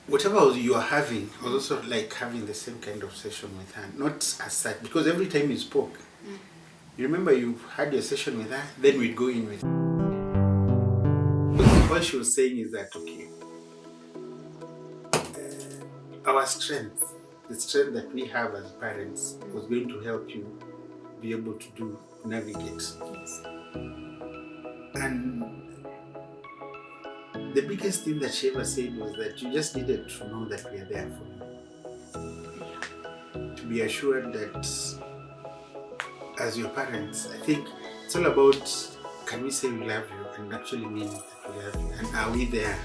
whatever you are having, I was also like having the same kind of session with her. Not as such, because every time you spoke, you remember you had your session with her, then we'd go in with her. What she was saying is that, okay, our strength, the strength that we have as parents, was going to help you be able to navigate. Yes. And the biggest thing that she ever said was that you just needed to know that we are there for you. To be assured that as your parents, I think it's all about, can we say we love you and actually mean that we love you? And are we there?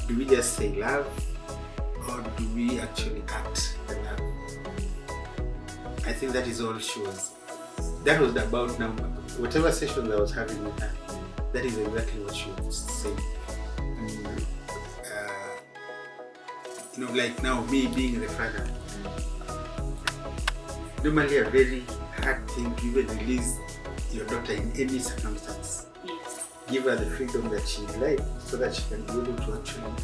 Do we just say love, or do we actually act the love? I think that is all she was. That was about now. Whatever sessions I was having with her, that is exactly what she was saying. Like now, me being the father, normally a very hard thing to even release your daughter in any circumstance. Yes. Give her the freedom that she likes so that she can be able to actually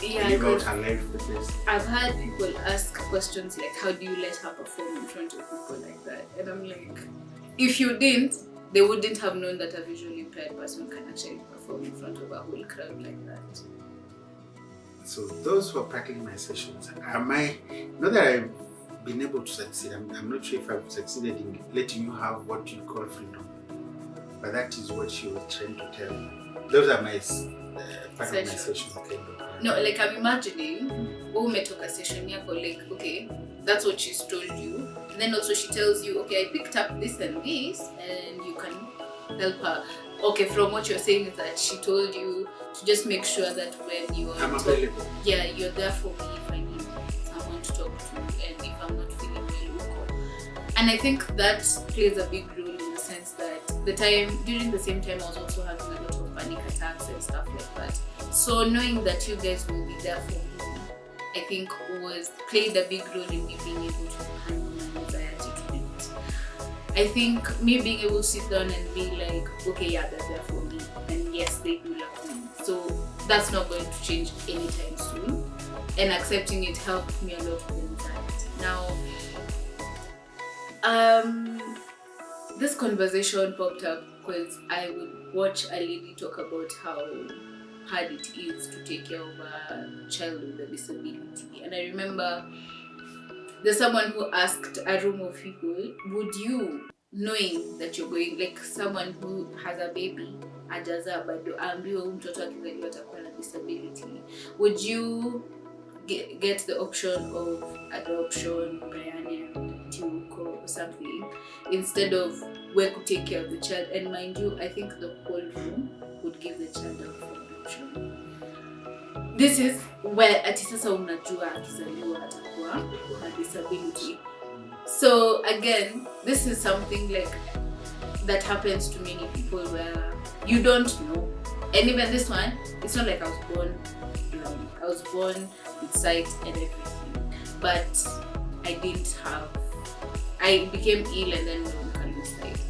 Yeah, live out 'cause her life the best. I've had people ask questions like, how do you let her perform in front of people like that? And I'm like, if you didn't, they wouldn't have known that a visually impaired person can actually perform in front of a whole crowd like that. So those were partly my sessions. Not that I've been able to succeed, I'm not sure if I've succeeded in letting you have what you call freedom, but that is what she was trying to tell me. Those are my part of my sessions kind of. No, like I'm imagining, umetoka session yako, like, okay, that's what she's told you. And then also she tells you, okay, I picked up this and this, and you can help her. Okay, from what you're saying is that she told you to just make sure that when you are available. Yeah, you're there for me if I need someone to talk to, and if I'm not feeling well. And I think that plays a big role in the sense that during the same time I was also having a lot of panic attacks and stuff like that. So knowing that you guys will be there for me, I think played a big role in me being able to handle my anxiety treatment. I think me being able to sit down and be like, okay, yeah, they're there for me, and yes, they do love me. So that's not going to change anytime soon. And accepting it helped me a lot with anxiety. Now, this conversation popped up because I would watch a lady talk about how hard it is to take care of a child with a disability. And I remember there's someone who asked a room of people, would you, knowing that you're going, like someone who has a baby, ajaza bado ambiwa mtoto akizaliwa atakuwa na disability, would you get the option of adoption, or something, instead of where to take care of the child? And mind you, I think the whole room would give the child up for adoption. This is where ati sasa unajua akizaliwa atakuwa na disability. So again, this is something like that happens to many people where you don't know. And even this one, it's not like I was born blind. I was born with sight and everything, but I became ill and then couldn't lose sight.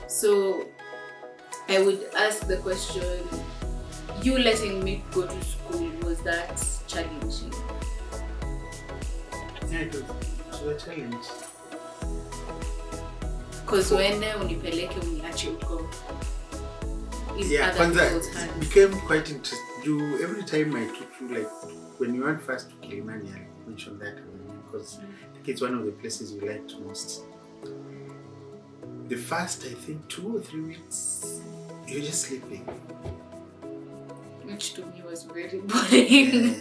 So I would ask the question, you letting me go to school, was that challenging? Yeah, it was a challenge. Because when unipeleke uniache uko. Yeah, it became quite interesting. Every time I took you, like when you went first to Kilimani, I mentioned that because I think it's one of the places we liked most. The first, I think, 2 or 3 weeks, you're just sleeping. Which to me was very boring.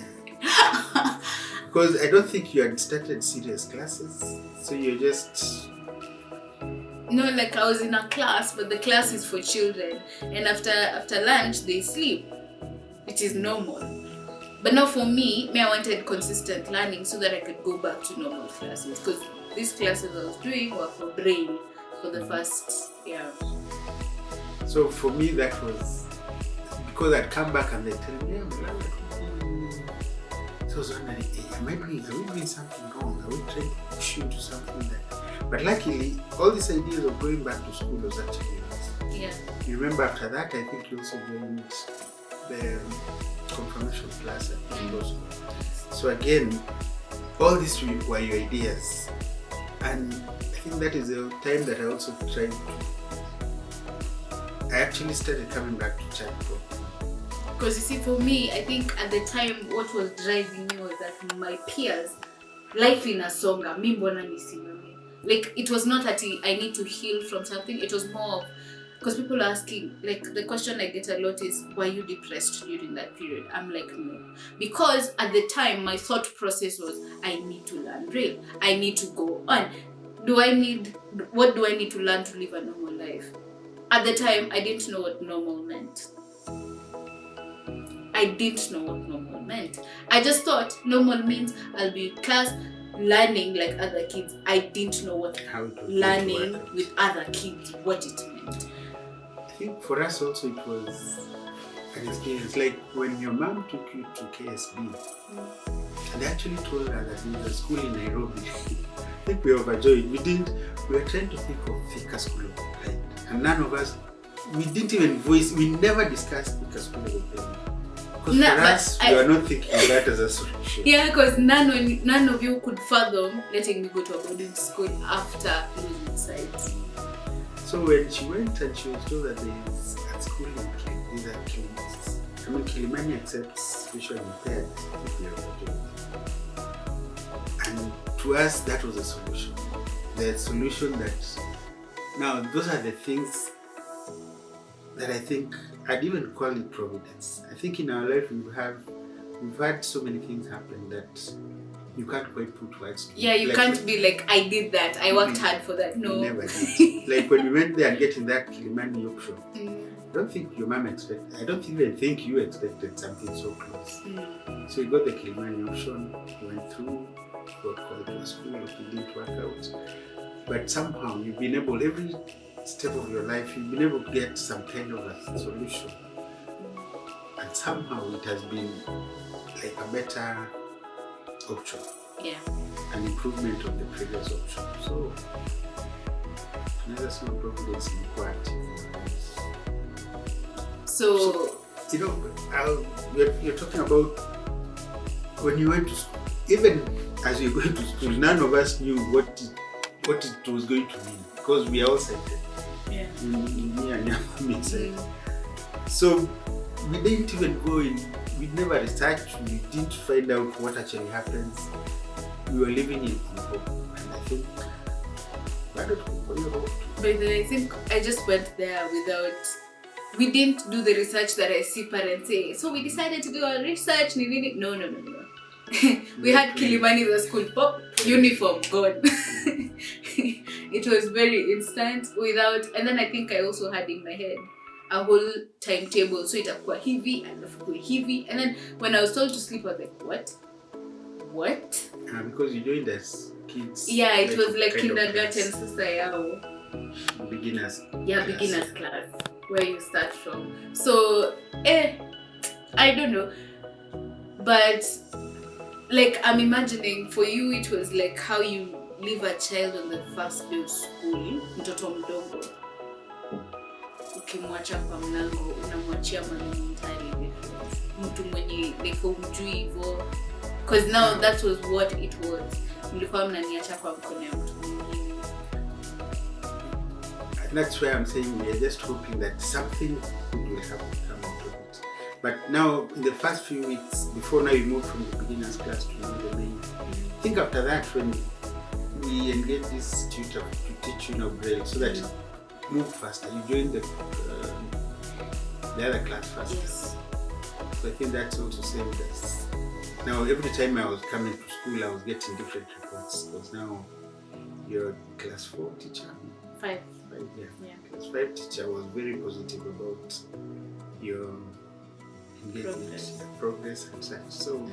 Because I don't think you had started serious classes, so you're just... No, like I was in a class, but the class is for children, and after lunch they sleep, which is normal. But not for me. I wanted consistent learning so that I could go back to normal classes, because these classes I was doing were for brain for the first year. So for me that was because I'd come back and they'd tell me, so I was wondering, are we doing something wrong? Are we trying to push you into something that... But luckily, all these ideas of going back to school was actually yours. Yeah. You remember after that, I think you also joined the confirmation class at law school. So again, all these were your ideas, and I think that is the time that I also tried to. I actually started coming back to child property. Because you see, for me, I think at the time, what was driving me was that my peers, life inasonga, mi mbona nisimame. Like, it was not that I need to heal from something. It was more of, because people are asking, like, the question I get a lot is, were you depressed during that period? I'm like, no. Because at the time, my thought process was, I need to learn Braille. I need to go on. What do I need to learn to live a normal life? At the time, I didn't know what normal meant. I didn't know what normal meant. I just thought normal means I'll be in class learning like other kids. I didn't know what learning with other kids, what it meant. I think for us also it was an experience. Like when your mom took you to KSB, and they actually told her that there was a school in Nairobi. I think we overjoyed. We were trying to think of Thika School of Applied. And none of us, we didn't even we never discussed Thika School of Applied. Because for us, we were not thinking of that as a solution. Yeah, because none of you could fathom letting me go to a boarding school after losing sight. So when she went and she was told that there is a school in Kilimani accepts visually impaired if we are overjoyed. And to us, that was a solution. The solution that, now those are the things that I think I'd even call it providence. I think in our life we've had so many things happen that you can't quite put words to. Yeah, you can't be like, I did that, I worked hard for that. No. Never did. Like when we went there and getting that Kilimani option, I don't think your mom expected, I don't even think you expected something so close. So you got the Kilimani option, you went through, got called to a school, it didn't work out. But somehow you've been able, every step of your life, you've been able to get some kind of a solution. And somehow it has been like a better option. Yeah. An improvement of the previous option. So, another small providence in quality. So you know, you're talking about when you went to school, even as you're going to school, none of us knew what it was going to mean because we are all sighted. Yeah. Me and your mom said. So we didn't even go in, we never researched, we didn't find out what actually happens. We were living in hope. And I think, why don't we go about? But then I think I just went there without, we didn't do the research that I see parents say. So we decided to do our research. No. We had Kilimani the school pop, uniform, gone. It was very instant without, and then I think I also had in my head a whole timetable. So itakuwa hivi and hivi. And then when I was told to sleep, I was like, what? Because you joined as kids. Yeah, it was like kindergarten, sasa yao. Beginners. Yeah, class. Beginners class, where you start from. So, I don't know. But, like, I'm imagining for you, it was like how you leave a child on the first day of school, mtoto mdogo. Ukimwacha kwa mlango, unamwachia mwalimu entirely different. Mtu mwenye like umjui hivyo. Because now that was what it was. Mlikuwa mnaniacha kwa mkono ya mtu mwingine. And that's why I'm saying we are just hoping that something good will have come out of it. But now, in the first few weeks, before now you move from the beginners class to the main, I think after that when we engage this tutor to teach you now Braille so that it moves faster, you join the other class faster. Yes. So I think that's also saved us. Now every time I was coming to school, I was getting different reports because now you're class 4 teacher. 5. Yeah. Class 5 teacher was very positive about your engagement, progress and such. So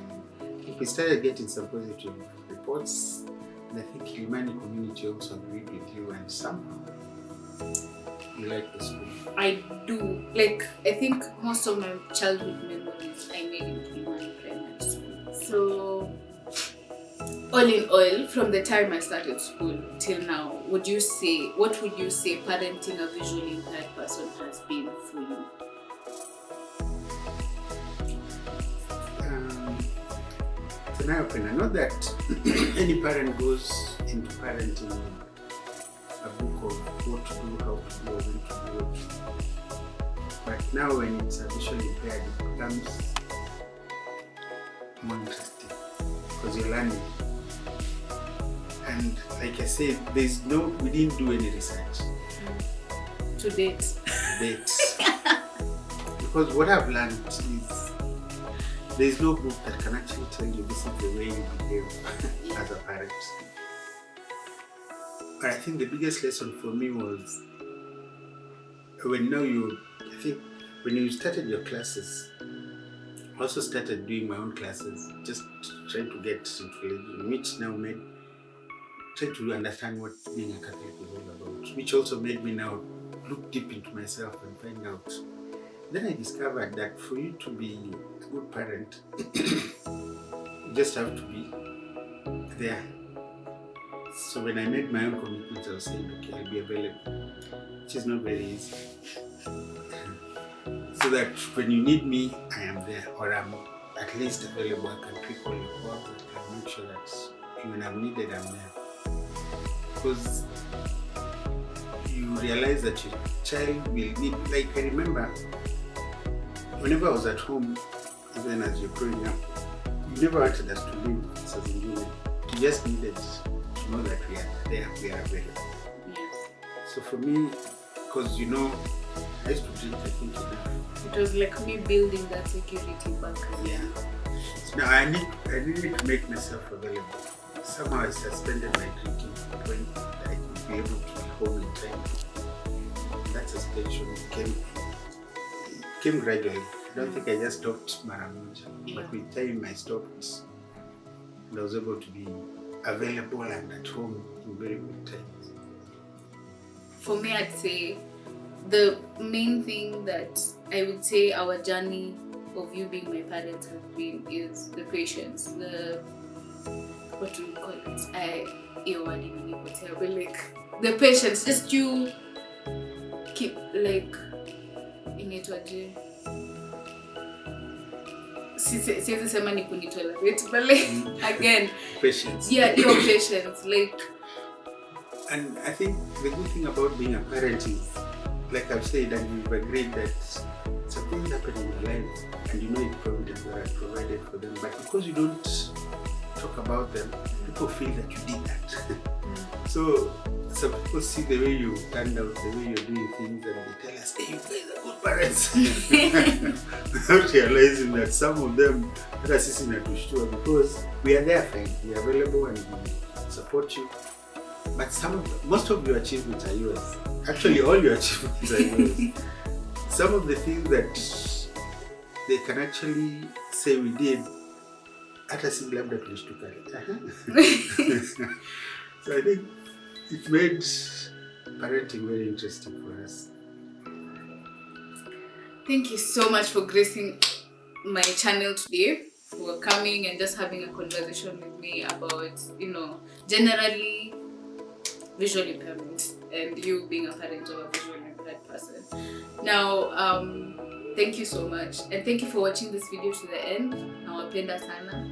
we started getting some positive reports, and I think Kilimani community also agreed with you, and somehow you like the school. I do. Like, I think most of my childhood memories I made in Kilimani Primary School. So, all in all, from the time I started school till now, what would you say parenting a visually impaired person has been for you? It's an eye-opener. Not that any parent goes into parenting a book of what to do, how to do, or when to do it. But now when it's visually impaired, it becomes more interesting because you're learning. And like I said, we didn't do any research. To date. Because what I've learned is there's no book that can actually tell you this is the way you behave as a parent. But I think the biggest lesson for me was when you started your classes, I also started doing my own classes, just trying to get into religion, which now made trying to understand what being a Catholic is all about, which also made me now look deep into myself and find out. Then I discovered that for you to be a good parent, you just have to be there. So when I made my own commitments, I was saying, okay, I'll be available, which is not very easy. So that when you need me, I am there, or I'm at least available. I can pick all your calls, I can make sure that when I'm needed, I'm there. Because you realize that your child will need, like I remember, whenever I was at home, even as you're growing up, you never wanted us to leave as a unit. You just needed to know that we are there, we are available. Yes. So for me, because I used to drink, I think, enough. It was like me building that security back. Yeah. So now I needed to make myself available. Somehow I suspended my drinking to the point that I could be able to be home in time. That suspension came gradually. I don't think I just stopped Maramuja, but with time I stopped and I was able to be available and at home in very good times. For me, I'd say the main thing that I would say our journey of you being my parents has been is the patience, what do we call it? But like the patience, just you keep like inaitwaje, siwezi sema ni kunitolerate, but like again, patience. Yeah, your patience, like. And I think the good thing about being a parent is, like I've said, and we've agreed that some things happen in your life, and it's providence that I provided for them, but because you don't talk about them, people feel that you did that. So some people see the way you turned out, the way you're doing things, and they tell us, hey, you guys are good parents. Without realizing that some of them are sitting at Ushtua because we are there for you, we are available and we support you. But most of your achievements are yours. Actually, all your achievements are yours. Some of the things that they can actually say we did, hata si labda tulishtuka. So I think it made parenting very interesting for us. Thank you so much for gracing my channel today, for coming and just having a conversation with me about, generally visual impairment and you being a parent of a visually impaired person. Now, thank you so much, and thank you for watching this video to the end. Nawapenda sana.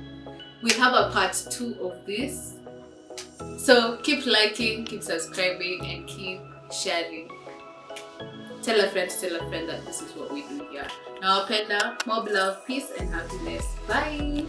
We have a part 2 of this, so keep liking, keep subscribing, and keep sharing. Tell a friend that this is what we do here. Nawapenda, more love, peace, and happiness. Bye.